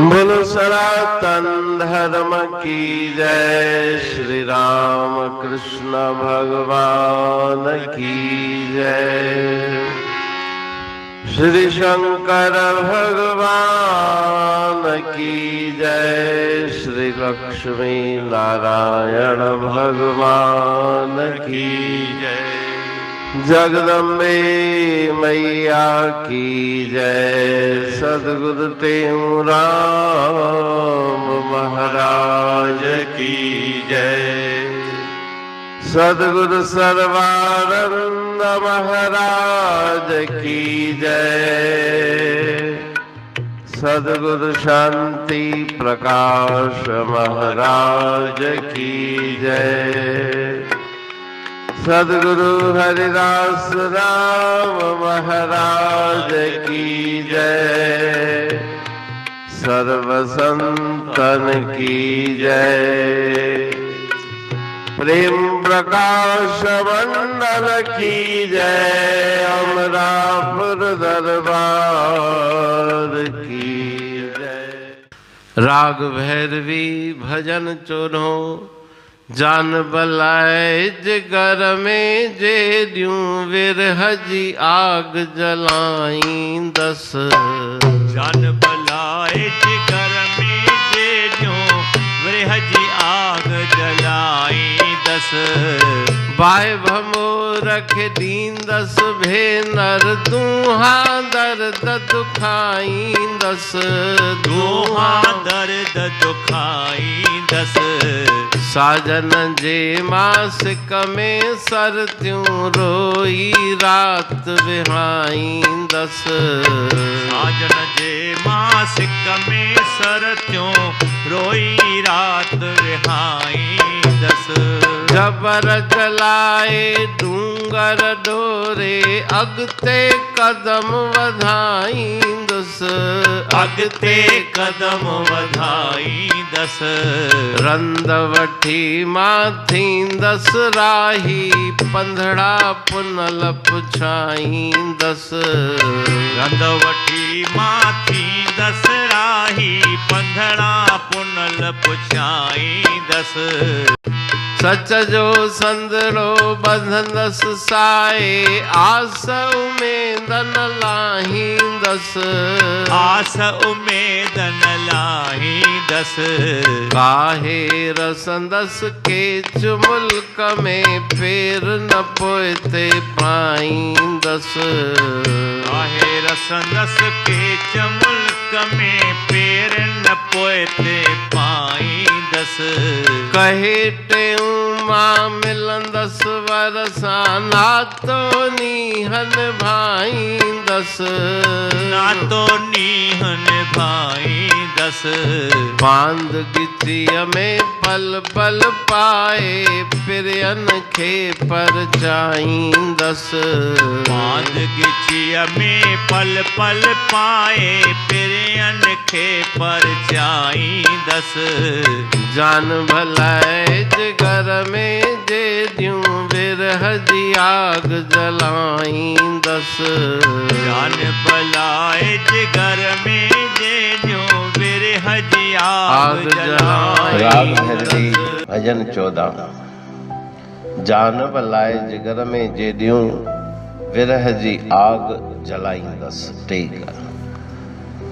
बोलो सनातन धर्म की जय। श्री राम कृष्ण भगवान की जय। श्री शंकर भगवान की जय। श्री लक्ष्मी नारायण भगवान की जय। जगदम्बे मैया की जय। सद्गुरु राम महाराज की जय। सद्गुरु सर्वानंद महाराज की जय। सद्गुरु शांति प्रकाश महाराज की जय। सद्गुरु हरिदास राम महाराज की जय। सर्व संतन की जय। प्रेम प्रकाश मंडल की जय। अमरापुर दरबार की जय। राग भैरवी भजन चोनो जान बलाए जिगर में जे द्यूं विरह जी आग जलाई दस। जान बलाए जिगर में जे द्यूं विरह जी आग जलाई दस। बाय भमो रख दीन दस भेनर दूहा दर्द दुखाई दस। दूहा दर्द दुखाई दस। साजन जे मासिक में सर त्यों रोई रात विहाई दस। साजन जे मासिक में सर त्यों रोई रात विहाई दस। जबर जलाए डूंगर डोरे अगते कदम वधाई दस। अगते कदम वधाई दस। रंद वठी माथी दस राही पंधड़ा पुनल पुछाई दस। रंद वठी माथी दस राही पंधड़ा पुनल पुछाई दस। सच जो संदड़ो बंधनस साए आस उमेदन लाही दस। आस उमेदन लाही दस। काहे रसंदस के मुल्क में पेर न पोते पाई दस। काहे रसंदस के मुल्क में पेर न पोते पाई दस। कहे टेऊ मां मिलंदस वरसा नातो नीहन भाई दस। नातो नीहन भाई दस। बांध गिचिय में पल पल पाए प्रियन खे पर जाई दस। बांध गिचिय में पल पल पाए प्रियन खे पर जाई दस। जान भलाए जिगर में जे द्यूं विरह जी आग जलाई दस। जान भलाए जिगर में जे द्यूं विरह जी आग जलाई। राग भैरवी भजन 14। जान भलाए जिगर में जे द्यूं विरह जी आग जलाई दस। ठीक।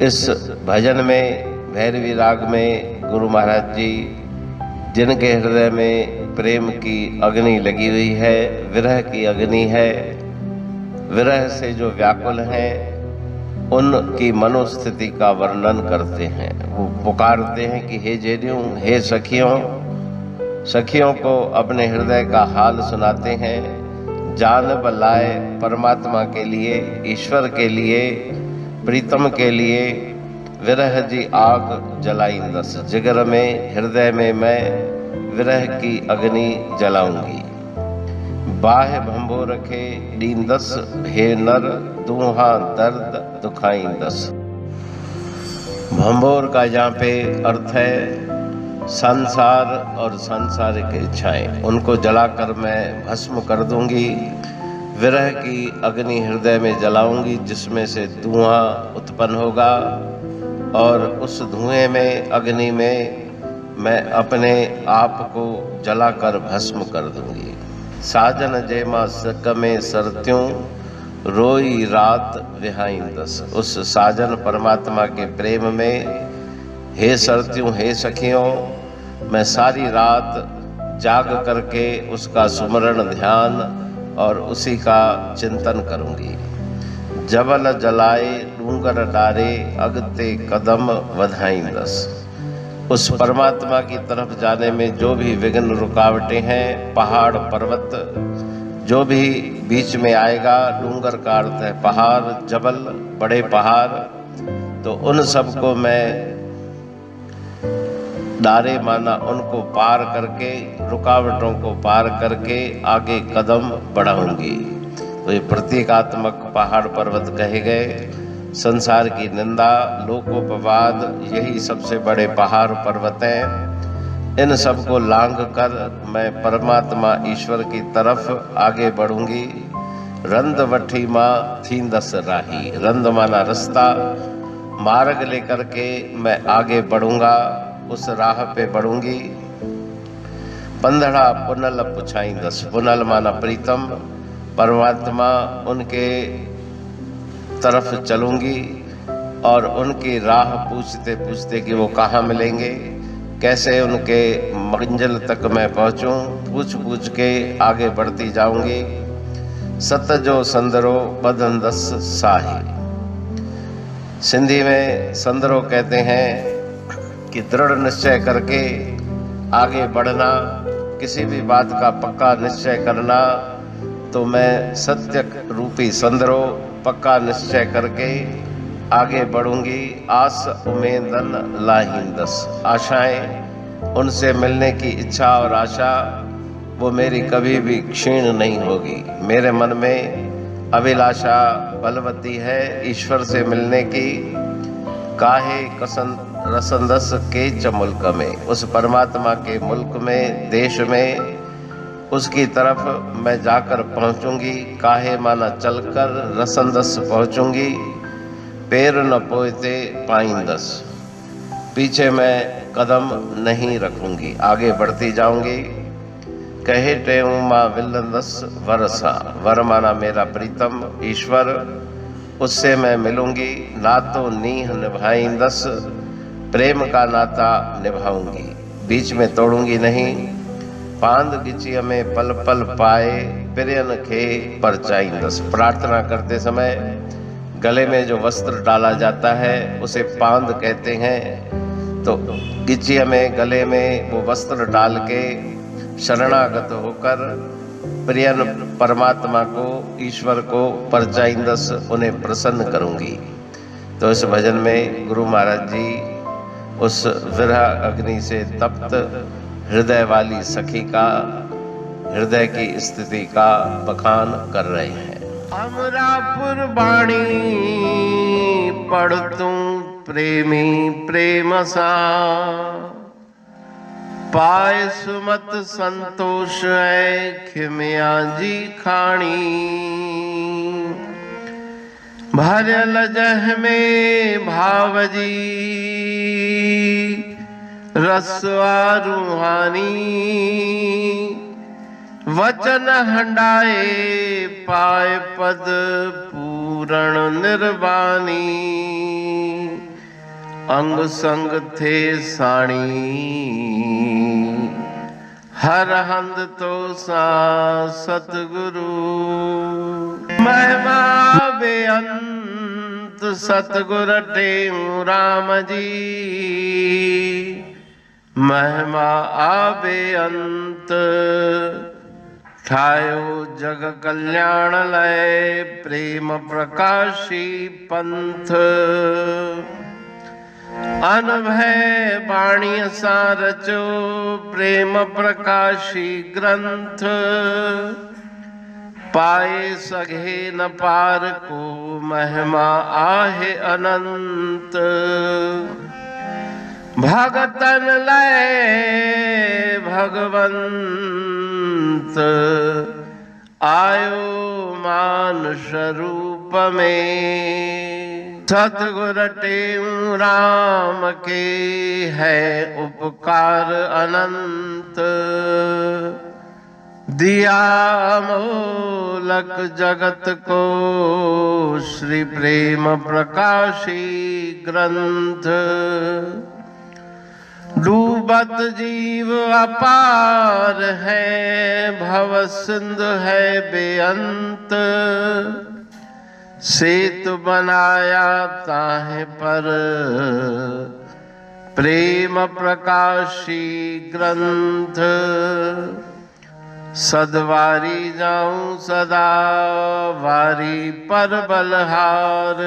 इस भजन में भैरवी राग में गुरु महाराज जी जिनके हृदय में प्रेम की अग्नि लगी हुई है, विरह की अग्नि है, विरह से जो व्याकुल हैं, उनकी मनोस्थिति का वर्णन करते हैं। वो पुकारते हैं कि हे जेदियों, हे सखियों, सखियों को अपने हृदय का हाल सुनाते हैं। जान बलाए परमात्मा के लिए, ईश्वर के लिए, प्रीतम के लिए विरह जी आग जलाई दस। जिगर में, हृदय में मैं विरह की अग्नि जलाऊंगी। बाह भंभो रखे दीन दस, हे नर दूहा दर्द दुखाई दस। भंभोर का यहाँ पे अर्थ है संसार और सांसारिक इच्छाएं, उनको जलाकर मैं भस्म कर दूंगी। विरह की अग्नि हृदय में जलाऊंगी जिसमें से धुआं उत्पन्न होगा और उस धुएं में, अग्नि में मैं अपने आप को जलाकर भस्म कर दूंगी। साजन जेमा सक में सरत्यों रोई रात विहाइंदस। उस साजन परमात्मा के प्रेम में हे सरत्यों, हे सखियों, मैं सारी रात जाग करके उसका सुमरण, ध्यान और उसी का चिंतन करूंगी। जबल जलाए डूंगर डारे अगते कदम वधाइंदस। उस परमात्मा की तरफ जाने में जो भी विघ्न, रुकावटें हैं, पहाड़ पर्वत जो भी बीच में आएगा, डूंगर का अर्थ है पहाड़, जबल बड़े पहाड़, तो उन सबको मैं डारे माना उनको पार करके, रुकावटों को पार करके आगे कदम बढ़ाऊंगी। तो ये प्रतीकात्मक पहाड़ पर्वत कहे गए। संसार की निंदा, लोकोपवाद, यही सबसे बड़े पहाड़ पर्वत हैं। इन सबको लांघ कर मैं परमात्मा ईश्वर की तरफ आगे बढ़ूंगी। रंद वठी माँ थींदस राही। रंद माना रास्ता, मार्ग लेकर के मैं आगे बढ़ूंगा, उस राह पे बढ़ूंगी। पंधड़ा पुनल पुछाइंदस। पुनल माना प्रीतम, परमात्मा उनके तरफ चलूंगी और उनकी राह पूछते पूछते कि वो कहाँ मिलेंगे, कैसे उनके मंजिल तक मैं पहुंचूं, पूछ पूछ के आगे बढ़ती जाऊंगी। सतजो संदरो बदंदस साही। सिंधी में संदरो कहते हैं कि दृढ़ निश्चय करके आगे बढ़ना, किसी भी बात का पक्का निश्चय करना। तो मैं सत्य रूपी संदरो पक्का निश्चय करके आगे बढ़ूंगी। आस उमेदन लाहिंदस। आशाएं, उनसे मिलने की इच्छा और आशा, वो मेरी कभी भी क्षीण नहीं होगी। मेरे मन में अभिलाषा बलवती है ईश्वर से मिलने की। काहे कसन रसंदस के च मुल्क में। उस परमात्मा के मुल्क में, देश में, उसकी तरफ मैं जाकर पहुंचूंगी। काहे माना चलकर, रसंदस पहुंचूंगी। पैर न पोते पाइंदस। पीछे मैं कदम नहीं रखूंगी, आगे बढ़ती जाऊंगी। कहे टेऊ माँ विलंदस वरसा। वर माना मेरा प्रीतम ईश्वर, उससे मैं मिलूंगी। नातो नीह निभाइंदस। प्रेम का नाता निभाऊंगी, बीच में तोड़ूंगी नहीं। पांद गिचिय में पल पल पाए प्रियन खे परचाइंदस। प्रार्थना करते समय गले में जो वस्त्र डाला जाता है उसे पांद कहते हैं। तो गिचिय में, गले में वो वस्त्र डाल के शरणागत होकर प्रियन परमात्मा को, ईश्वर को परचाइंदस, उन्हें प्रसन्न करूंगी। तो इस भजन में गुरु महाराज जी उस विरह अग्नि से तप्त हृदय वाली सखी का, हृदय की स्थिति का बखान कर रहे हैं। अमरापुर बाणी पढ़तूं प्रेमी प्रेम सा। पाए सुमत संतोष है खिमिया जी खाणी। भरल जह में भावजी रसवा रूहानी। वचन हंडाए पाए पद पूरण निर्वाणी। अंग संग थे साणी हर हंद तो सा सतगुरु। महिमा बेअंत सतगुर टेऊ राम जी। महिमा आबे अंत ठायो जग कल्याण लय। प्रेम प्रकाशी पंथ अनभय बाणी सा रचो। प्रेम प्रकाशी ग्रंथ पाए सघे न पार को। महिमा आहे अनंत भगतन लय भगवंत। आयो मानुष रूप में। सतगुर टेऊ राम के है उपकार अनंत, दिया मूलक जगत को श्री प्रेम प्रकाशी ग्रंथ। डूबत जीव अपार है, भव सिंधु है बेअंत। सेतु बनाया ताहे पर प्रेम प्रकाशी ग्रंथ। सदवारी जाऊं सदा वारी पर बलहार,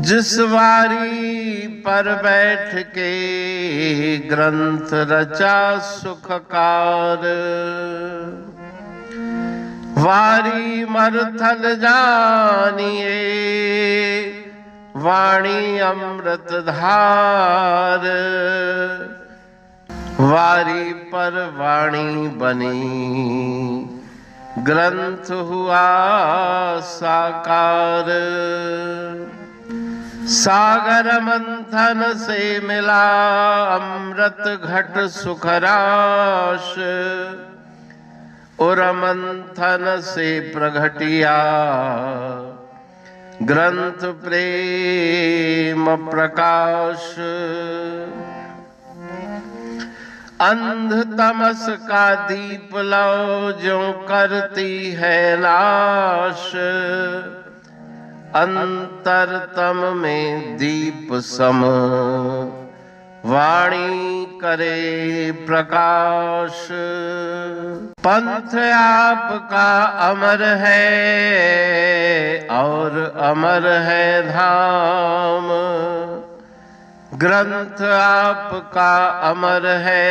जिस वारी पर बैठ के ग्रंथ रचा सुखकार। वारी मरथल जानिए वाणी अमृत धार, वारी पर वाणी बनी ग्रंथ हुआ साकार। सागर मंथन से मिला अमृत घट सुखराश, और मंथन से प्रगटिया ग्रंथ प्रेम प्रकाश। अंध तमस का दीप लो जो करती है नाश, अंतरतम में दीप सम वाणी करे प्रकाश। पंथ आपका अमर है और अमर है धाम, ग्रंथ आपका अमर है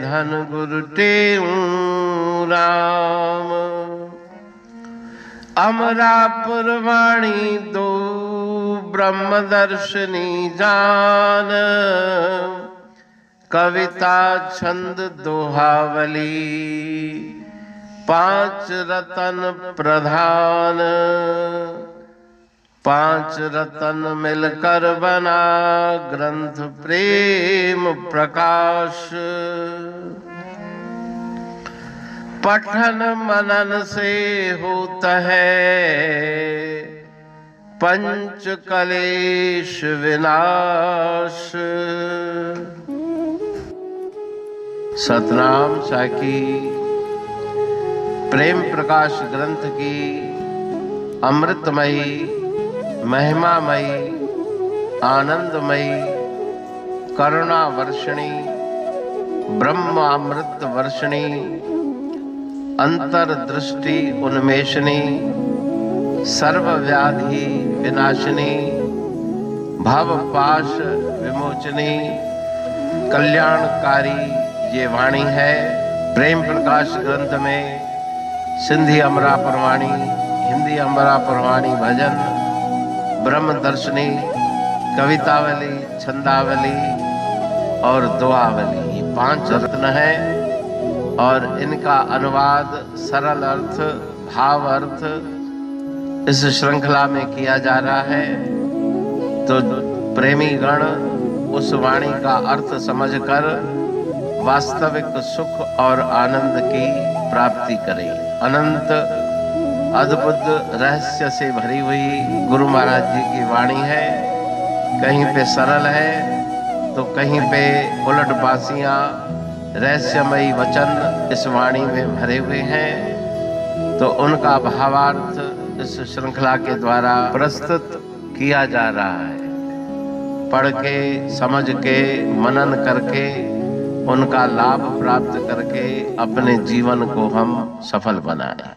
धन गुरु टेऊ राम। अमरापुर वाणी दो ब्रह्मदर्शनी जान, कविता छंद दोहावली पांच रतन प्रधान। पांच रतन मिलकर बना ग्रंथ प्रेम प्रकाश। पठन मनन से होता है पंच कलेश विनाश। सतनाम साखी प्रेम प्रकाश ग्रंथ की अमृतमयी महिमामयी आनंदमयी करुणा वर्षिणी ब्रह्म अमृत वर्षिणी अंतर्दृष्टि उन्मेषणी सर्वव्याधि विनाशिनी भव पाश विमोचनी कल्याणकारी ये वाणी है। प्रेम प्रकाश ग्रंथ में सिंधी अमरापुर वाणी, हिंदी अमरापुर वाणी भजन, ब्रह्म दर्शनी, कवितावली, छंदावली और दुआवली, ये पांच रत्न है और इनका अनुवाद सरल अर्थ भाव अर्थ इस श्रृंखला में किया जा रहा है। तो प्रेमी गण उस वाणी का अर्थ समझकर वास्तविक सुख और आनंद की प्राप्ति करें। अनंत अद्भुत रहस्य से भरी हुई गुरु महाराज जी की वाणी है। कहीं पे सरल है तो कहीं पे उलट बासियां रहस्यमयी वचन इस वाणी में भरे हुए हैं। तो उनका भावार्थ इस श्रृंखला के द्वारा प्रस्तुत किया जा रहा है। पढ़ के समझ के मनन करके उनका लाभ प्राप्त करके अपने जीवन को हम सफल बनाएं।